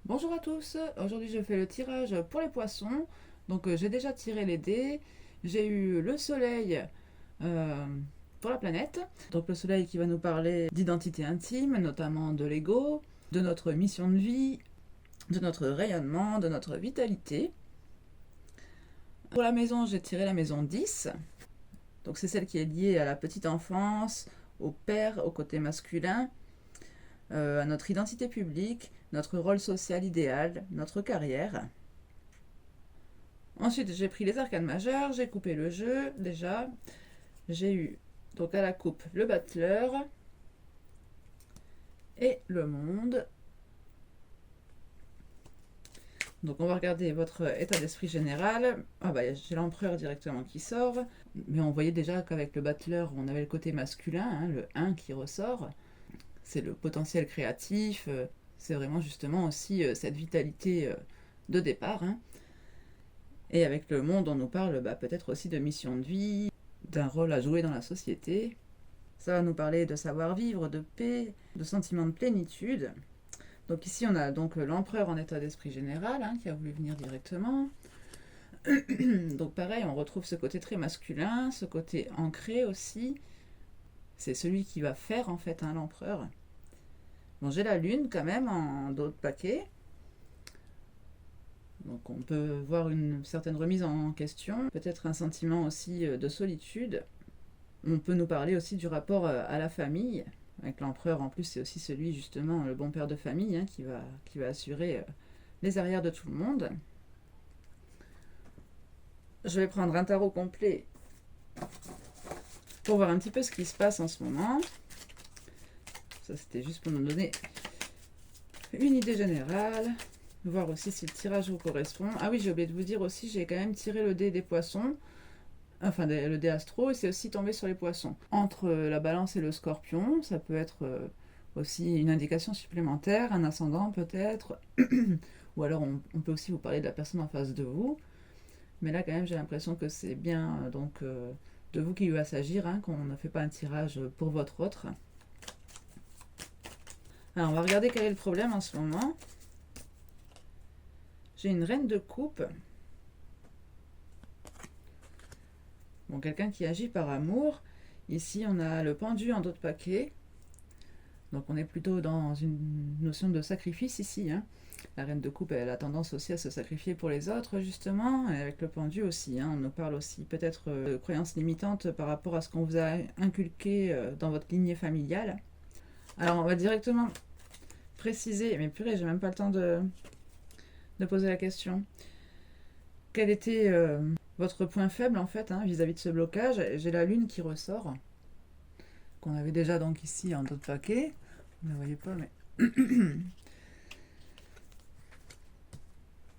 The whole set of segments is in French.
Bonjour à tous, aujourd'hui je fais le tirage pour les poissons. Donc j'ai déjà tiré les dés, j'ai eu le soleil euh, pour la planète. Donc le soleil qui va nous parler d'identité intime, notamment de l'ego, de notre mission de vie, de notre rayonnement, de notre vitalité. Pour la maison, j'ai tiré la maison 10. Donc c'est celle qui est liée à la petite enfance, au père, au côté masculin, à notre identité publique, notre rôle social idéal, notre carrière. Ensuite, j'ai pris les arcanes majeures, j'ai coupé le jeu déjà. J'ai eu donc à la coupe le battleur et le monde. Donc on va regarder votre état d'esprit général. Ah bah j'ai l'empereur directement qui sort. Mais on voyait déjà qu'avec le battleur, on avait le côté masculin, hein, le 1 qui ressort. C'est le potentiel créatif. C'est vraiment justement aussi cette vitalité de départ. Hein. Et avec le monde, on nous parle peut-être aussi de mission de vie, d'un rôle à jouer dans la société. Ça va nous parler de savoir-vivre, de paix, de sentiment de plénitude. Donc ici, on a donc l'empereur en état d'esprit général, hein, qui a voulu venir directement. Donc pareil, on retrouve ce côté très masculin, ce côté ancré aussi. C'est celui qui va faire en fait, hein, l'empereur. Bon, j'ai la lune quand même en d'autres paquets. Donc on peut voir une certaine remise en question, peut-être un sentiment aussi de solitude. On peut nous parler aussi du rapport à la famille. Avec l'empereur, en plus, c'est aussi celui, justement, le bon père de famille, hein, qui va assurer les arrières de tout le monde. Je vais prendre un tarot complet pour voir un petit peu ce qui se passe en ce moment. Ça, c'était juste pour nous donner une idée générale. Voir aussi si le tirage vous correspond. Ah oui, j'ai oublié de vous dire aussi, j'ai quand même tiré le dé des poissons. Enfin, le dé astro, et c'est aussi tombé sur les poissons. Entre la balance et le scorpion, ça peut être aussi une indication supplémentaire, un ascendant peut-être, ou alors on peut aussi vous parler de la personne en face de vous. Mais là, quand même, j'ai l'impression que c'est bien de vous qui va s'agir, hein, qu'on ne fait pas un tirage pour votre autre. Alors, on va regarder quel est le problème en ce moment. J'ai une reine de coupe. Bon, quelqu'un qui agit par amour. Ici, on a le pendu en dos de paquet. Donc on est plutôt dans une notion de sacrifice ici. Hein. La reine de coupe, elle a tendance aussi à se sacrifier pour les autres, justement, et avec le pendu aussi. Hein. On nous parle aussi peut-être de croyances limitantes par rapport à ce qu'on vous a inculqué dans votre lignée familiale. Alors on va directement préciser, mais purée, j'ai même pas le temps de poser la question. Quel était votre point faible en fait, hein, vis-à-vis de ce blocage? J'ai la lune qui ressort, qu'on avait déjà donc ici en d'autres paquets. Vous ne la voyez pas, mais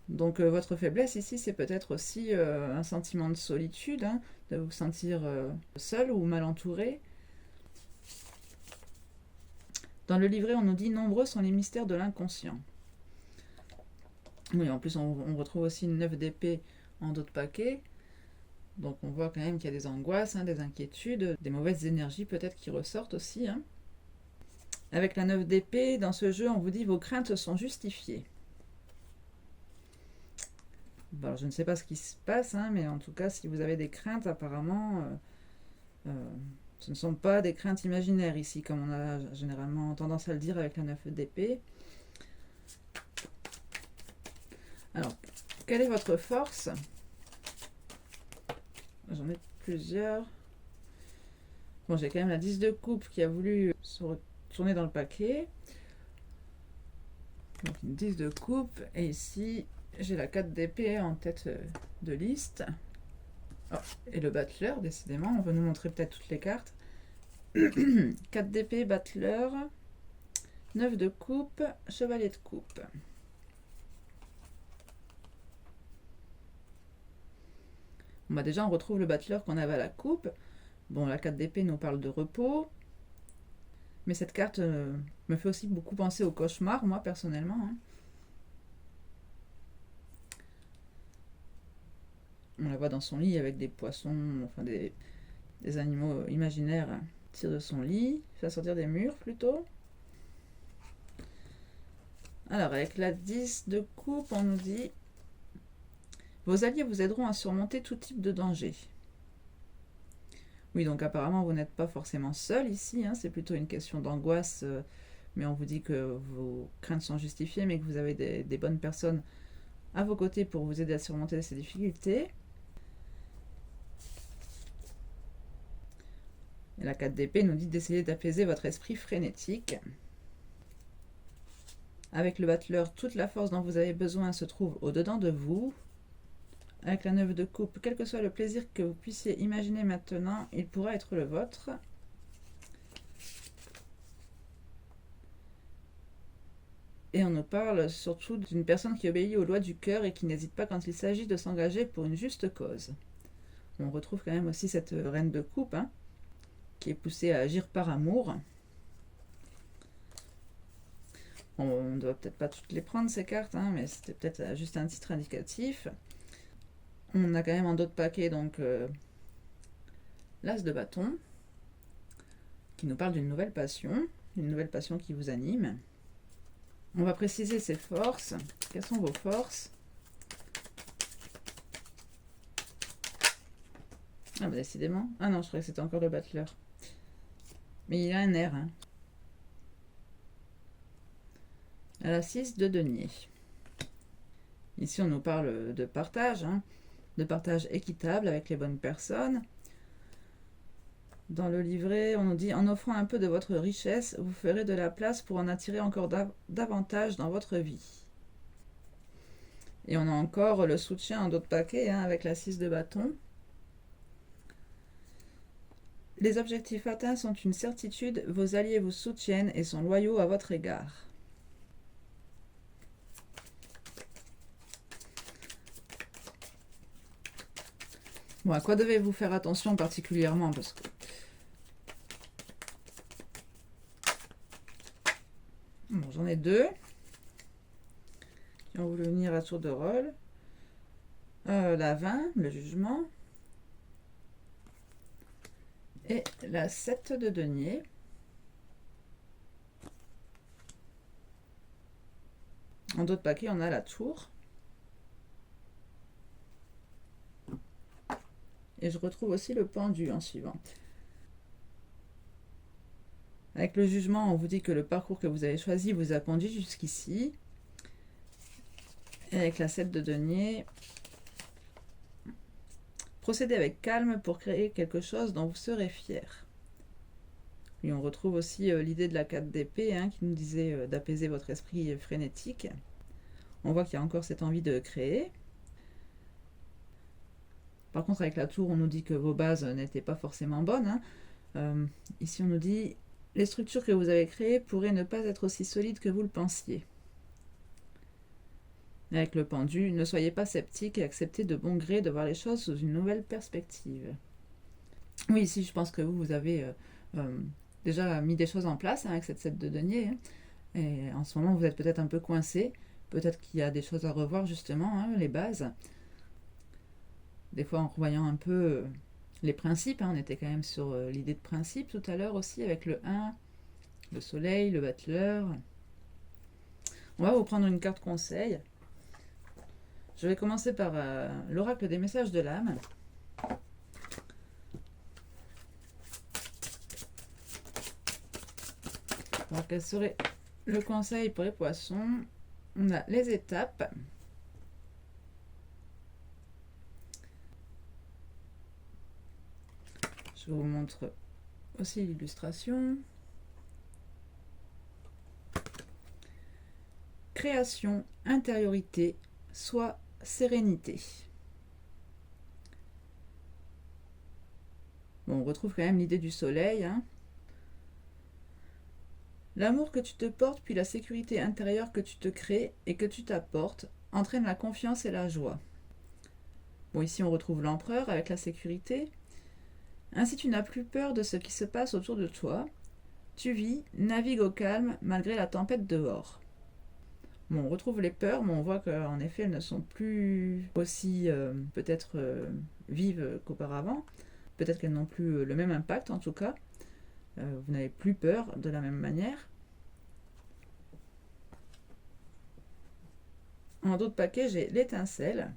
donc votre faiblesse ici, c'est peut-être aussi un sentiment de solitude, hein, de vous sentir seul ou mal entouré. Dans le livret, on nous dit « Nombreux sont les mystères de l'inconscient ». Oui, en plus, on retrouve aussi une 9 d'épée en d'autres paquets. Donc on voit quand même qu'il y a des angoisses, hein, des inquiétudes, des mauvaises énergies peut-être qui ressortent aussi. Hein. Avec la 9 d'épée, dans ce jeu, on vous dit « Vos craintes sont justifiées ». Bon, alors, je ne sais pas ce qui se passe, hein, mais en tout cas, si vous avez des craintes, apparemment, ce ne sont pas des craintes imaginaires ici, comme on a généralement tendance à le dire avec la 9 d'épée. Alors, quelle est votre force? J'en ai plusieurs. Bon, j'ai quand même la 10 de coupe qui a voulu se retourner dans le paquet. Donc une 10 de coupe. Et ici, j'ai la 4 d'épée en tête de liste. Oh, et le battleur, décidément. On va nous montrer peut-être toutes les cartes. 4 d'épée, battleur. 9 de coupe, chevalier de coupe. Bon, bah déjà, on retrouve le battleur qu'on avait à la coupe. Bon, la 4 d'épée nous parle de repos. Mais cette carte me fait aussi beaucoup penser au cauchemar, moi, personnellement. Hein. On la voit dans son lit avec des poissons, enfin des animaux imaginaires tirent de son lit, fait sortir des murs plutôt. Alors, avec la 10 de coupe, on nous dit « Vos alliés vous aideront à surmonter tout type de danger. » Oui, donc apparemment, vous n'êtes pas forcément seul ici, hein, c'est plutôt une question d'angoisse, mais on vous dit que vos craintes sont justifiées, mais que vous avez des bonnes personnes à vos côtés pour vous aider à surmonter ces difficultés. Et la 4 d'épée nous dit d'essayer d'apaiser votre esprit frénétique. Avec le battleur, toute la force dont vous avez besoin se trouve au-dedans de vous. Avec la 9 de coupe, quel que soit le plaisir que vous puissiez imaginer maintenant, il pourra être le vôtre. Et on nous parle surtout d'une personne qui obéit aux lois du cœur et qui n'hésite pas quand il s'agit de s'engager pour une juste cause. On retrouve quand même aussi cette reine de coupe, hein, qui est poussée à agir par amour. On ne doit peut-être pas toutes les prendre ces cartes, hein, mais c'était peut-être juste un titre indicatif. On a quand même en d'autres paquets donc l'as de bâton, qui nous parle d'une nouvelle passion qui vous anime. On va préciser ses forces. Quelles sont vos forces? Ah bah décidément. Ah non, je croyais que c'était encore le battleur. Mais il a un air. Hein. À la 6 de denier. Ici, on nous parle de partage. Hein, de partage équitable avec les bonnes personnes. Dans le livret, on nous dit « En offrant un peu de votre richesse, vous ferez de la place pour en attirer encore davantage dans votre vie. » Et on a encore le soutien en d'autres paquets, hein, avec la 6 de bâton. Les objectifs atteints sont une certitude, vos alliés vous soutiennent et sont loyaux à votre égard. Bon, à quoi devez-vous faire attention particulièrement parce que... Bon, j'en ai deux qui ont voulu venir à tour de rôle. La 20, le jugement. Et la 7 de denier. En d'autres paquets, on a la tour. Et je retrouve aussi le pendu en suivant. Avec le jugement, on vous dit que le parcours que vous avez choisi vous a conduit jusqu'ici. Et avec la 7 de denier, procédez avec calme pour créer quelque chose dont vous serez fier. Et on retrouve aussi l'idée de la 4 d'épée, hein, qui nous disait d'apaiser votre esprit frénétique. On voit qu'il y a encore cette envie de créer. Par contre, avec la tour, on nous dit que vos bases n'étaient pas forcément bonnes. Hein. Ici, on nous dit « Les structures que vous avez créées pourraient ne pas être aussi solides que vous le pensiez. » Avec le pendu, ne soyez pas sceptique et acceptez de bon gré de voir les choses sous une nouvelle perspective. Oui, ici, je pense que vous avez déjà mis des choses en place, hein, avec cette 7 de denier. Hein. Et en ce moment, vous êtes peut-être un peu coincé. Peut-être qu'il y a des choses à revoir, justement, hein, les bases. Des fois, en revoyant un peu les principes, hein, on était quand même sur l'idée de principe tout à l'heure aussi, avec le 1, le soleil, le battleur. On va vous prendre une carte conseil. Je vais commencer par l'oracle des messages de l'âme. Alors, quel serait le conseil pour les poissons? On a les étapes. Je vous montre aussi l'illustration. Création, intériorité, soit sérénité. Bon, on retrouve quand même l'idée du soleil. Hein. L'amour que tu te portes, puis la sécurité intérieure que tu te crées et que tu t'apportes, entraînent la confiance et la joie. Bon, ici on retrouve l'empereur avec la sécurité. Ainsi tu n'as plus peur de ce qui se passe autour de toi. Tu vis, navigues au calme malgré la tempête dehors. Bon, on retrouve les peurs, mais on voit qu'en effet elles ne sont plus aussi peut-être vives qu'auparavant. Peut-être qu'elles n'ont plus le même impact en tout cas. Vous n'avez plus peur de la même manière. En d'autres paquets, j'ai l'étincelle.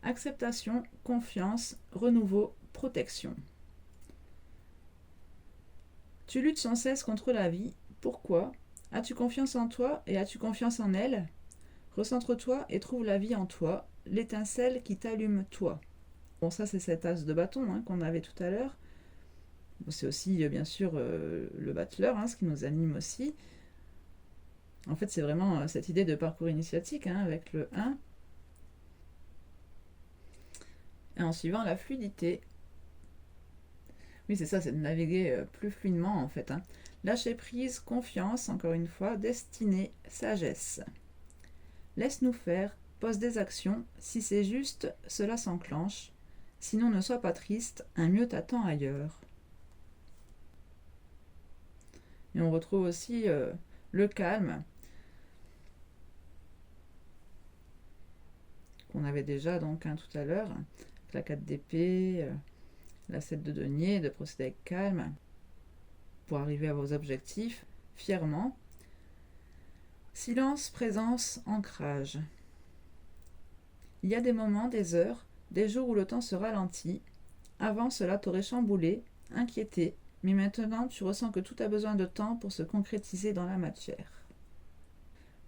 Acceptation, confiance, renouveau, protection. Tu luttes sans cesse contre la vie. Pourquoi? As-tu confiance en toi et as-tu confiance en elle? Recentre-toi et trouve la vie en toi, l'étincelle qui t'allume toi. Bon, ça c'est cet as de bâton qu'on avait tout à l'heure. Bon, c'est aussi bien sûr le battleur, ce qui nous anime aussi. En fait, c'est vraiment cette idée de parcours initiatique avec le 1. Et en suivant la fluidité. Oui, c'est ça, c'est de naviguer plus fluidement en fait. Lâcher prise, confiance, encore une fois, destinée, sagesse. Laisse-nous faire, pose des actions, si c'est juste, cela s'enclenche. Sinon, ne sois pas triste, un mieux t'attend ailleurs. Et on retrouve aussi le calme, qu'on avait déjà donc tout à l'heure, la 4 d'épée, la 7 de denier, de procéder avec calme, pour arriver à vos objectifs, fièrement. Silence, présence, ancrage. Il y a des moments, des heures, des jours où le temps se ralentit. Avant cela t'aurait chamboulé, inquiété, mais maintenant tu ressens que tout a besoin de temps pour se concrétiser dans la matière.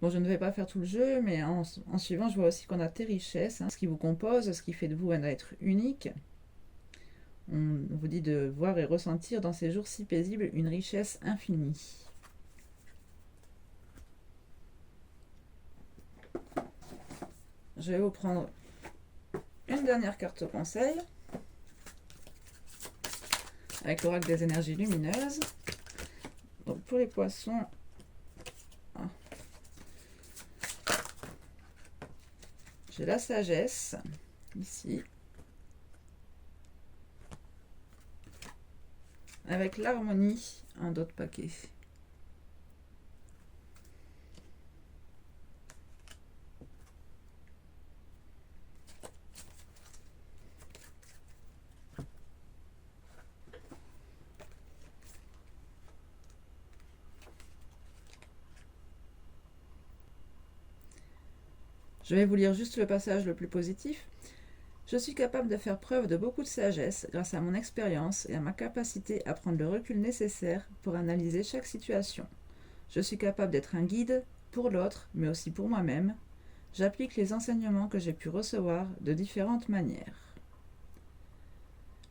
Bon, je ne vais pas faire tout le jeu, mais en suivant, je vois aussi qu'on a tes richesses, ce qui vous compose, ce qui fait de vous un être unique. On vous dit de voir et ressentir dans ces jours si paisibles une richesse infinie. Je vais vous prendre une dernière carte conseil avec l'oracle des énergies lumineuses. Donc pour les poissons, j'ai la sagesse ici avec l'harmonie en d'autres paquets. Je vais vous lire juste le passage le plus positif. Je suis capable de faire preuve de beaucoup de sagesse grâce à mon expérience et à ma capacité à prendre le recul nécessaire pour analyser chaque situation. Je suis capable d'être un guide pour l'autre, mais aussi pour moi-même. J'applique les enseignements que j'ai pu recevoir de différentes manières.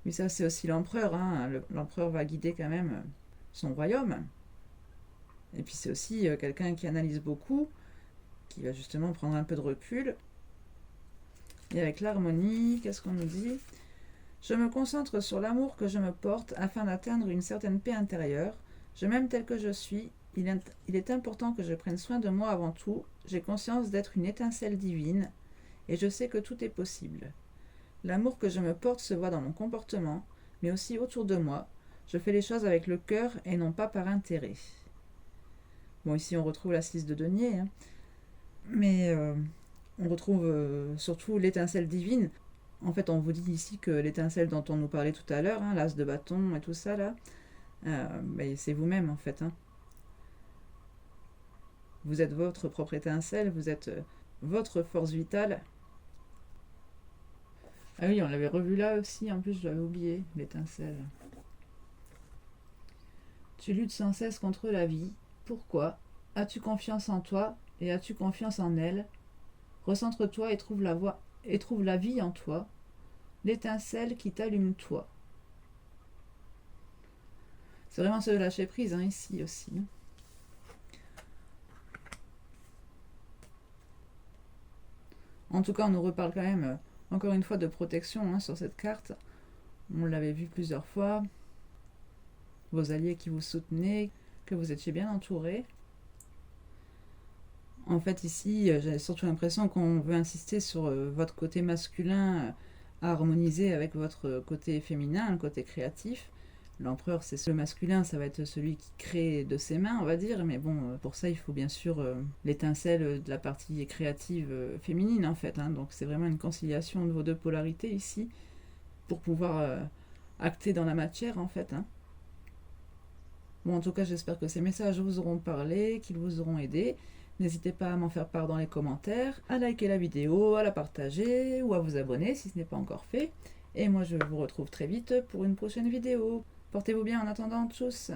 Mais ça, c'est aussi l'empereur. L'empereur va guider quand même son royaume. Et puis c'est aussi quelqu'un qui analyse beaucoup, qui va justement prendre un peu de recul. Et avec l'harmonie, qu'est-ce qu'on nous dit? Je me concentre sur l'amour que je me porte afin d'atteindre une certaine paix intérieure. Je m'aime tel que je suis. Il est important que je prenne soin de moi avant tout. J'ai conscience d'être une étincelle divine et je sais que tout est possible. L'amour que je me porte se voit dans mon comportement, mais aussi autour de moi. Je fais les choses avec le cœur et non pas par intérêt. Bon, ici on retrouve la 6 de denier, mais on retrouve surtout l'étincelle divine. En fait, on vous dit ici que l'étincelle dont on nous parlait tout à l'heure, l'as de bâton et tout ça, là, c'est vous-même, en fait. Vous êtes votre propre étincelle, vous êtes votre force vitale. Ah oui, on l'avait revu là aussi, en plus je l'avais oublié, l'étincelle. Tu luttes sans cesse contre la vie. Pourquoi? As-tu confiance en toi et as-tu confiance en elle? Recentre-toi et trouve la voie et trouve la vie en toi, l'étincelle qui t'allume toi. C'est vraiment se lâcher prise ici aussi. En tout cas, on nous reparle quand même encore une fois de protection sur cette carte. On l'avait vu plusieurs fois. Vos alliés qui vous soutenaient, que vous étiez bien entourés. En fait, ici, j'ai surtout l'impression qu'on veut insister sur votre côté masculin à harmoniser avec votre côté féminin, le côté créatif. L'empereur, c'est le masculin, ça va être celui qui crée de ses mains, on va dire. Mais bon, pour ça, il faut bien sûr l'étincelle de la partie créative féminine, en fait. Donc, c'est vraiment une conciliation de vos deux polarités ici pour pouvoir acter dans la matière, en fait. Bon, en tout cas, j'espère que ces messages vous auront parlé, qu'ils vous auront aidé. N'hésitez pas à m'en faire part dans les commentaires, à liker la vidéo, à la partager ou à vous abonner si ce n'est pas encore fait. Et moi je vous retrouve très vite pour une prochaine vidéo. Portez-vous bien en attendant, tchuss!